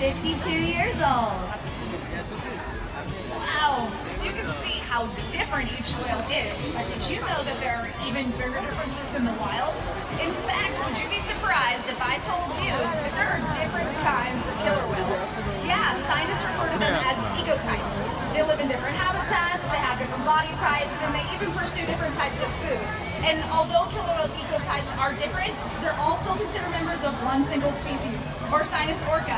52 years old. Wow, so you can see how different each whale is. But did you know that there are even bigger differences in the wild? In fact, would you be surprised if I told you that there are different kinds of killer whales? Yeah, scientists refer to them as ecotypes. They live in different habitats, they have different body types, and they even pursue different types of food. And although killer whale ecotypes are different, they're also considered members of one single species, Orcinus orca.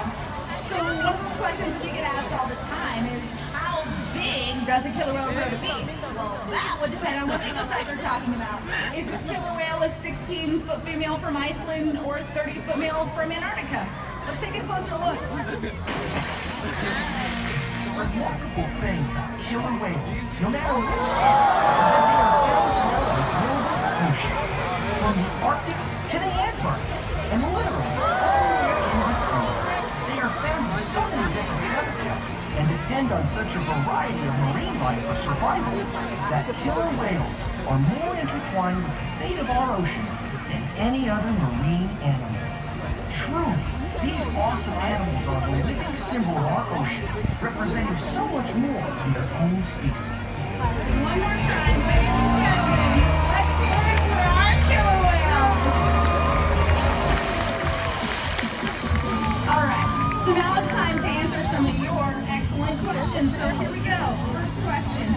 So one of those questions we get asked all the time is, how big does a killer whale grow to be? Well, that would depend on what ecotype you're talking about. Is this killer whale a 16-foot female from Iceland or a 30-foot male from Antarctica? Let's take a closer look. The remarkable thing about killer whales, no matter which type, is that they are found throughout the global ocean, from the Arctic to the Antarctic, and literally everywhere in between. They are found in so many different habitats and depend on such a variety of marine life for survival that killer whales are more intertwined with the fate of our ocean than any other marine animal. Truly, these awesome animals are the living symbol of our ocean, representing so much more than their own species. One more time, ladies and gentlemen, let's hear it for our killer whales. All right, so now it's time to answer some of your excellent questions. So here we go. First question.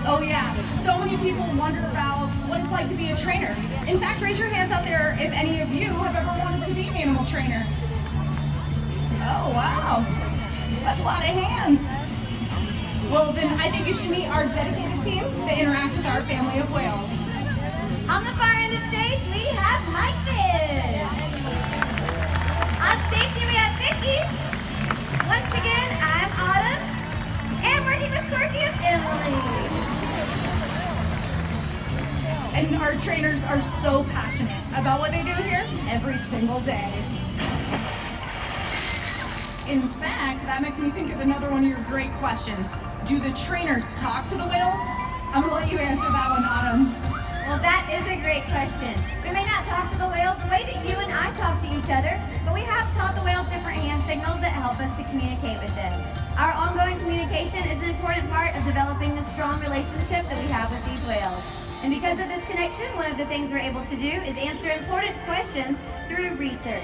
Oh yeah, so many people wonder about what it's like to be a trainer. In fact, raise your hands out there if any of you have ever wanted to be an animal trainer. Oh, wow. That's a lot of hands. Well, then I think you should meet our dedicated team that interact with our family of whales. On the far end of stage, we have Mike Fish. On safety, we have Vicky. Once again, I'm Autumn. And working with Corky is Emily. And our trainers are so passionate about what they do here every single day. In fact, that makes me think of another one of your great questions. Do the trainers talk to the whales? I'm gonna let you answer that one, Autumn. Well, that is a great question. We may not talk to the whales the way that you and I talk to each other, but we have taught the whales different hand signals that help us to communicate with them. Our ongoing communication is an important part of developing the strong relationship that we have with these whales. And because of this connection, one of the things we're able to do is answer important questions through research.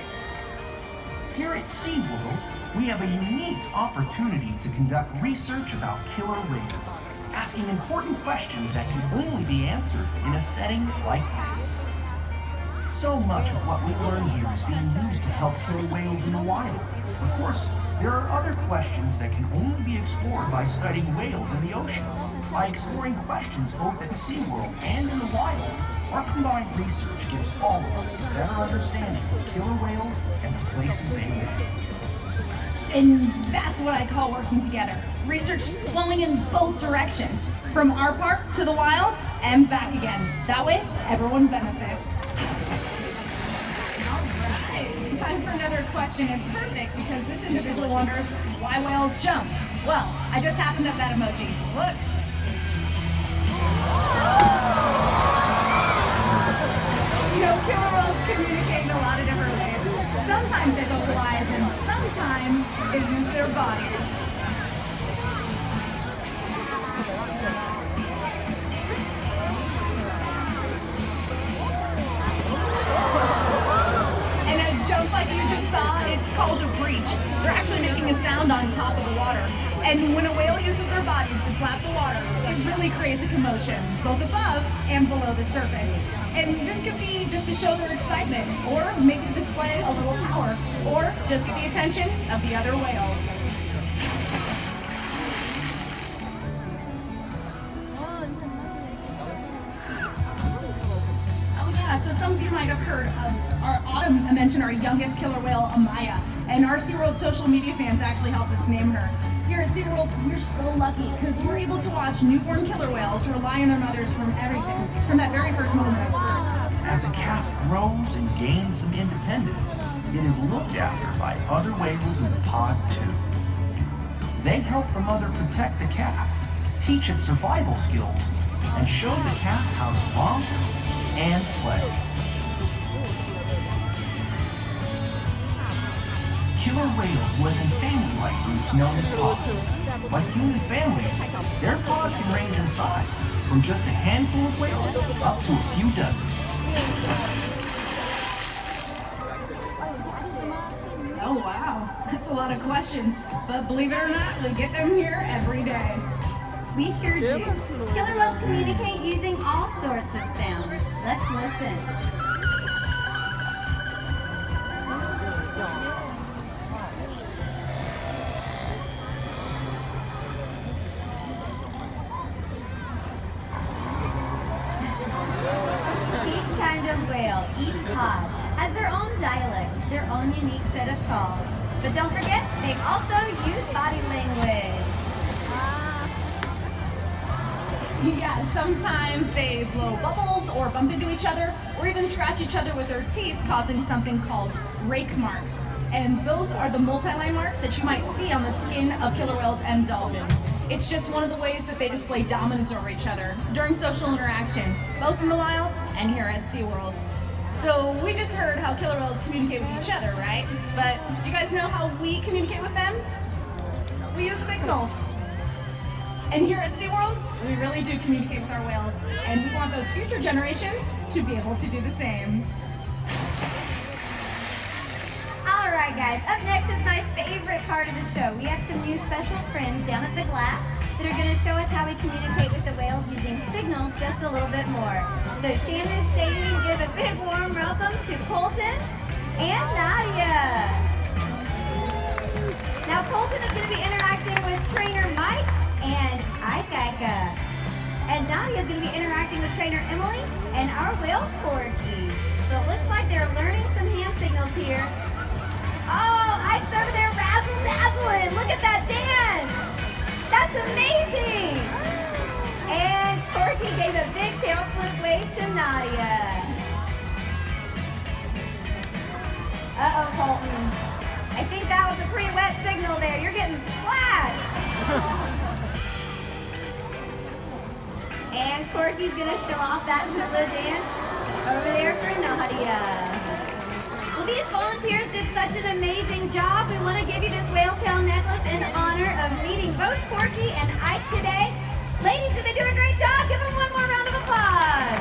Here at SeaWorld, we have a unique opportunity to conduct research about killer whales, asking important questions that can only be answered in a setting like this. So much of what we learn here is being used to help killer whales in the wild. Of course, there are other questions that can only be explored by studying whales in the ocean. By exploring questions both at SeaWorld and in the wild, our combined research gives all of us a better understanding of killer whales and the places they live. And that's what I call working together. Research flowing in both directions, from our park to the wild and back again. That way, everyone benefits. All right, time for another question, and perfect because this individual wonders why whales jump. Well, I just happened up that emoji. Look. You know, killer whales communicate in a lot of different ways. Sometimes they vocalize and sometimes they use their bodies. And a jump like you just saw, it's called a breach. They're actually making a sound on top of the water. And when a whale uses their bodies to slap the water, it really creates a commotion, both above and below the surface. And this could be just to show their excitement, or maybe to display a little power, or just get the attention of the other whales. Oh yeah, so some of you might have heard of our Autumn mention our youngest killer whale, Amaya. And our SeaWorld social media fans actually helped us name her. Here at SeaWorld, we're so lucky because we're able to watch newborn killer whales rely on their mothers from everything, from that very first moment. As a calf grows and gains some independence, it is looked after by other whales in the pod too. They help the mother protect the calf, teach it survival skills, and show the calf how to romp and play. Killer whales live in families plant-like groups known as pods. Like human families, their pods can range in size from just a handful of whales up to a few dozen. Oh wow, that's a lot of questions. But believe it or not, we get them here every day. We sure do. Killer whales communicate using all sorts of sounds. Let's listen. Each kind of whale, each pod, has their own dialect, their own unique set of calls. But don't forget, they also use body language. Yeah, sometimes they blow bubbles or bump into each other or even scratch each other with their teeth, causing something called rake marks. And those are the multi-line marks that you might see on the skin of killer whales and dolphins. It's just one of the ways that they display dominance over each other during social interaction, both in the wild and here at SeaWorld. So we just heard how killer whales communicate with each other, right? But do you guys know how we communicate with them? We use signals. And here at SeaWorld, we really do communicate with our whales, and we want those future generations to be able to do the same. All right, guys, up next is my favorite part of the show. We have some new special friends down at the glass that are going to show us how we communicate with the whales using signals just a little bit more. So Shamu, Stacy, give a big warm welcome to Colton and Nadia. Now, Colton is going to be interacting with trainer Mike and Ika. And Nadia is going to be interacting with trainer Emily and our whale Corky. So it looks like they're learning some hand signals here. Oh, Ike's over there razzle-dazzling. Look at that dance. That's amazing. And Corky gave a big tail flip wave to Nadia. Uh-oh, Colton. I think that was a pretty wet signal there. You're getting splashed. And Corky's gonna show off that hula dance over there for Nadia. Well, these volunteers did such an amazing job. We want to give you this whale tail necklace in honor of meeting both Corky and Ike today. Ladies, did they do a great job? Give them one more round of applause.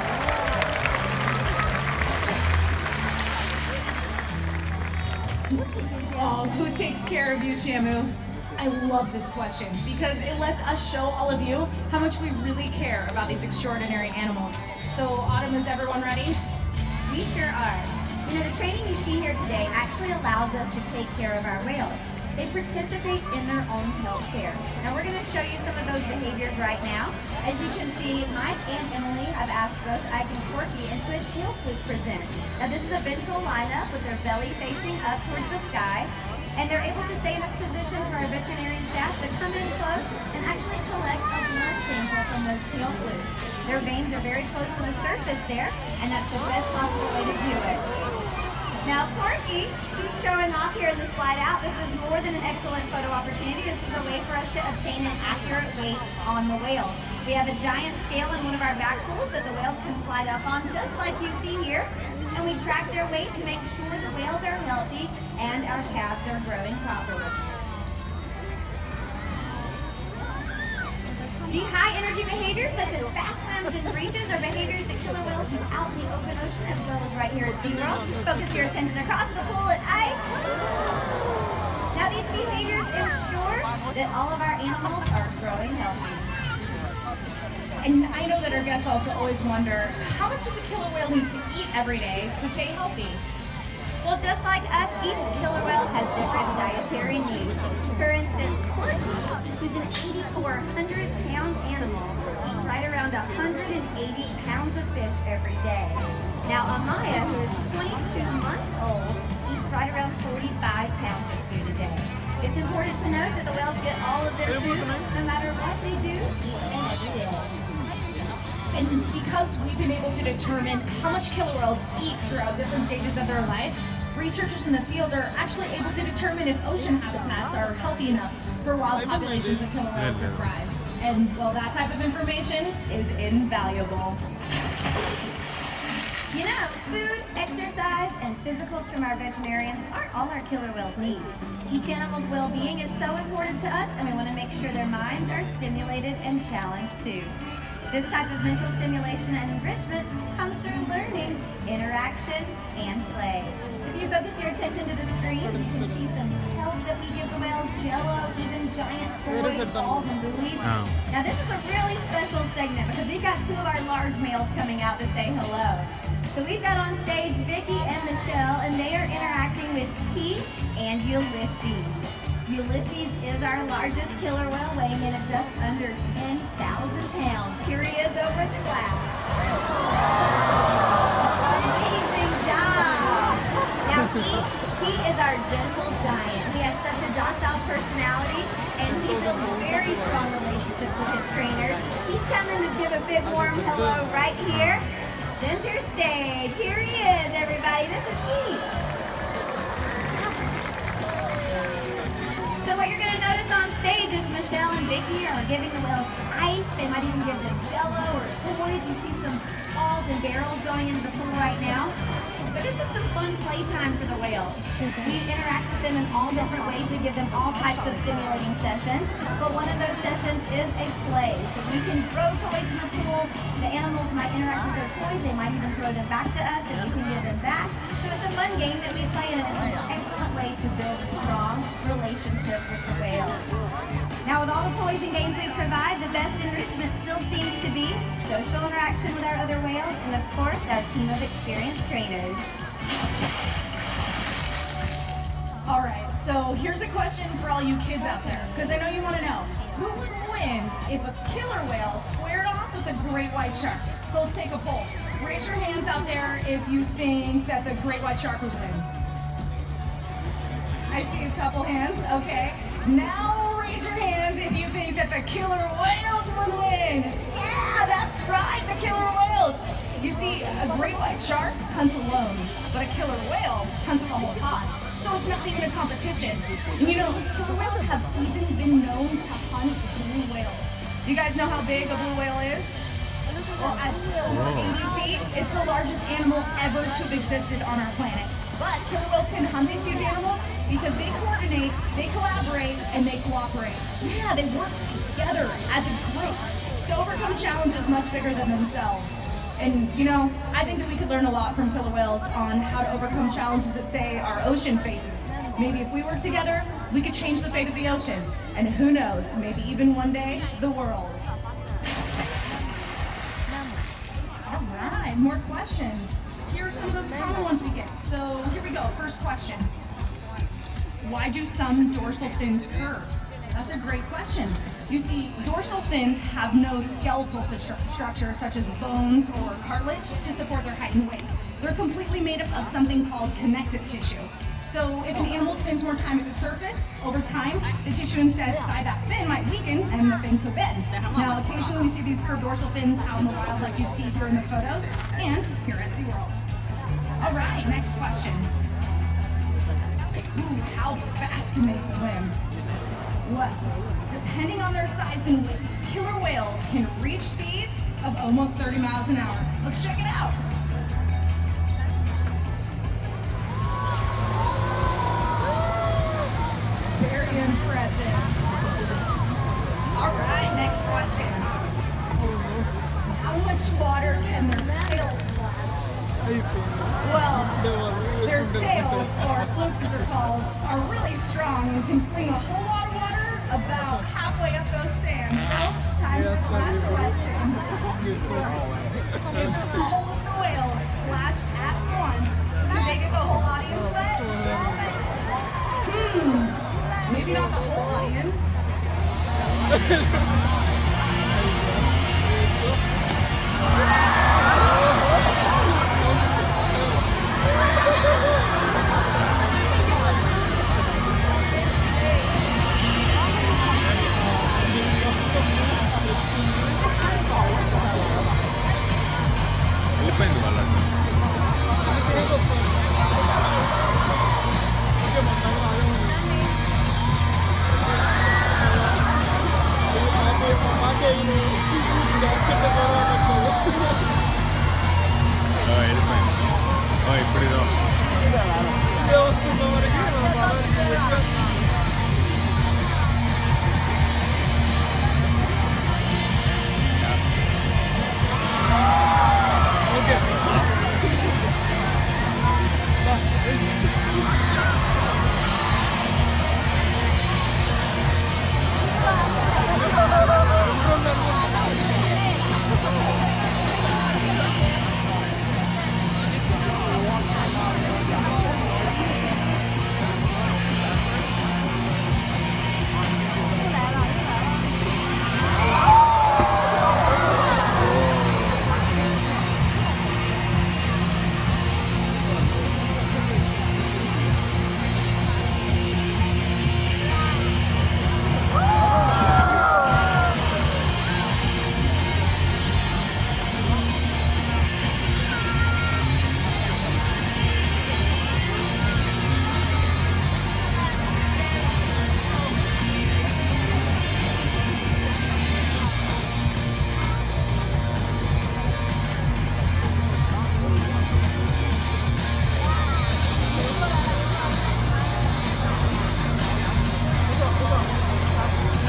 Oh, who takes care of you, Shamu? I love this question because it lets us show all of you how much we really care about these extraordinary animals. So, Autumn, is everyone ready? We sure are. You know, the training you see here today actually allows us to take care of our whales. They participate in their own health care. Now we're going to show you some of those behaviors right now. As you can see, Mike and Emily have asked both Ike and Corky into a tail fluke present. Now this is a ventral lineup with their belly facing up towards the sky. And they're able to stay in this position for our veterinarian staff to come in close and actually collect a blood sample from those tail flukes. Their veins are very close to the surface there, and that's the best possible way to do it. Now Corky, she's showing off here in the slide out. This is more than an excellent photo opportunity. This is a way for us to obtain an accurate weight on the whales. We have a giant scale in one of our back pools that the whales can slide up on, just like you see here. And we track their weight to make sure the whales are healthy and our calves are growing properly. The high energy behaviors such as fast swims and breaches are behaviors that killer whales do out in the open ocean as well as right here at SeaWorld. Focus your attention across the pool at Ike. Now these behaviors ensure that all of our animals are growing healthy. And I know that our guests also always wonder, how much does a killer whale need to eat every day to stay healthy? Well, just like us, each killer whale has different dietary needs. For instance, Corky, who's an 8,400-pound animal, eats right around 180 pounds of fish every day. Now, Amaya, who is 22 months old, eats right around 45 pounds of food a day. It's important to note that the whales get all of their food, no matter what they do, each and every day. And because we've been able to determine how much killer whales eat throughout different stages of their life, researchers in the field are actually able to determine if ocean habitats are healthy enough for wild populations of killer whales to thrive. And, well, that type of information is invaluable. You know, food, exercise, and physicals from our veterinarians aren't all our killer whales need. Each animal's well-being is so important to us, and we want to make sure their minds are stimulated and challenged too. This type of mental stimulation and enrichment comes through learning, interaction, and play. If you focus your attention to the screens, you can see some help that we give the whales, jello, even giant toys, balls, and buoys. Oh. Now this is a really special segment because we've got two of our large males coming out to say hello. So we've got on stage Vicky and Michelle, and they are interacting with Pete and Ulysses. Ulysses is our largest killer whale, weighing in at just under 10,000 pounds. Here he is over at the glass. Amazing job! Now Pete is our gentle giant. He has such a docile personality, and he builds very strong relationships with his trainers. He's coming to give a big warm hello right here. Center stage. Here he is, everybody. This is Pete. So what you're going to notice on stage is Michelle and Vicky are giving the whales ice. They might even give them jello or toys. You see some balls and barrels going into the pool right now. So this is some fun playtime for the whales. We interact with them in all different ways. We give them all types of stimulating sessions, but one of those sessions is a play. So we can throw toys in the pool. The animals might interact with their toys. They might even throw them back to us, and we can give them back. So it's a fun game that we play, and it's an excellent way to build a strong relationship with the whale. Now, with all the toys and games we provide, the best enrichment still seems to be social interaction with our other whales, and of course, our team of experienced trainers. All right, so here's a question for all you kids out there, because I know you want to know, who would win if a killer whale squared off with a great white shark? So let's take a poll. Raise your hands out there if you think that the great white shark would win. I see a couple hands, okay. Now raise your hands if you think that the killer whales would win. Yeah, that's right, the killer whales. You see, a great white shark hunts alone, but a killer whale hunts with a whole pod. So it's not even a competition. And you know, killer whales have even been known to hunt blue whales. You guys know how big a blue whale is? Well, at over 80 feet, it's the largest animal ever to have existed on our planet. But killer whales can hunt these huge animals because they coordinate, they collaborate, and they cooperate. Yeah, they work together as a group to overcome challenges much bigger than themselves. And you know, I think that we could learn a lot from killer whales on how to overcome challenges that, say, our ocean faces. Maybe if we work together, we could change the fate of the ocean. And who knows, maybe even one day, the world. All right, more questions. Here are some of those common ones we get. So here we go, first question. Why do some dorsal fins curve? That's a great question. You see, dorsal fins have no skeletal structure such as bones or cartilage to support their height and weight. They're completely made up of something called connective tissue. So if an animal spends more time at the surface, over time, the tissue inside that fin might weaken and the fin could bend. Now, occasionally we see these curved dorsal fins out in the wild like you see here in the photos and here at SeaWorld. All right, next question. Ooh, how fast can they swim? Well, depending on their size and weight, killer whales can reach speeds of almost 30 miles an hour. Let's check it out. Very impressive. All right, next question. How much water can their tails splash? Well, their tails, or flukes as they're called, are really strong and can fling a whole lot of water about halfway up those stands. So, time for the last question. If all of the whales splashed at once, could they get the whole audience wet? Maybe not the whole audience. Il pendolo alla fine.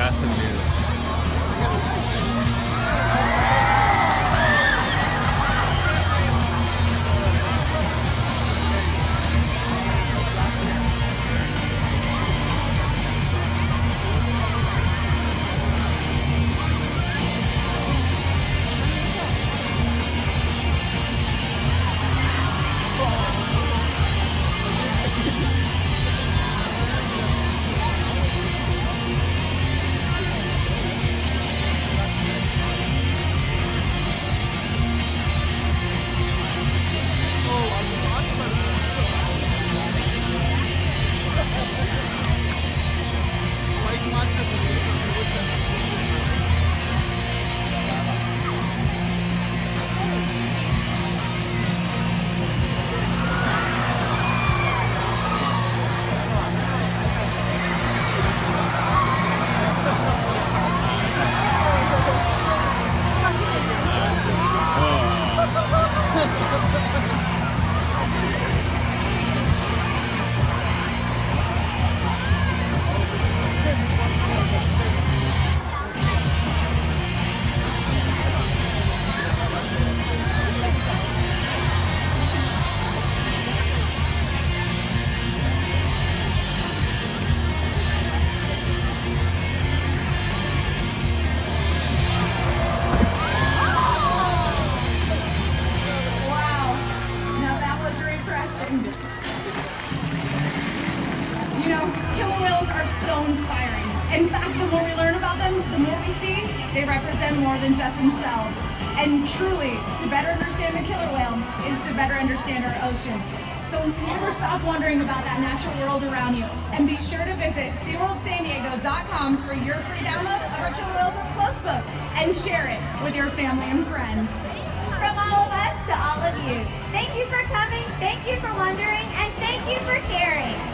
hacen miedo. Wow. Now that was refreshing. You know, killer whales are so inspiring. In fact, the more we learn about them, the more we see they represent more than just themselves. And truly, to better understand the killer whale is to better understand our ocean. So never stop wondering about that natural world around you. And be sure to visit SeaWorldSanDiego.com for your free download of our Killer Whales Up Close book and share it with your family and friends. From all of us to all of you, thank you for coming, thank you for wondering, and thank you for caring.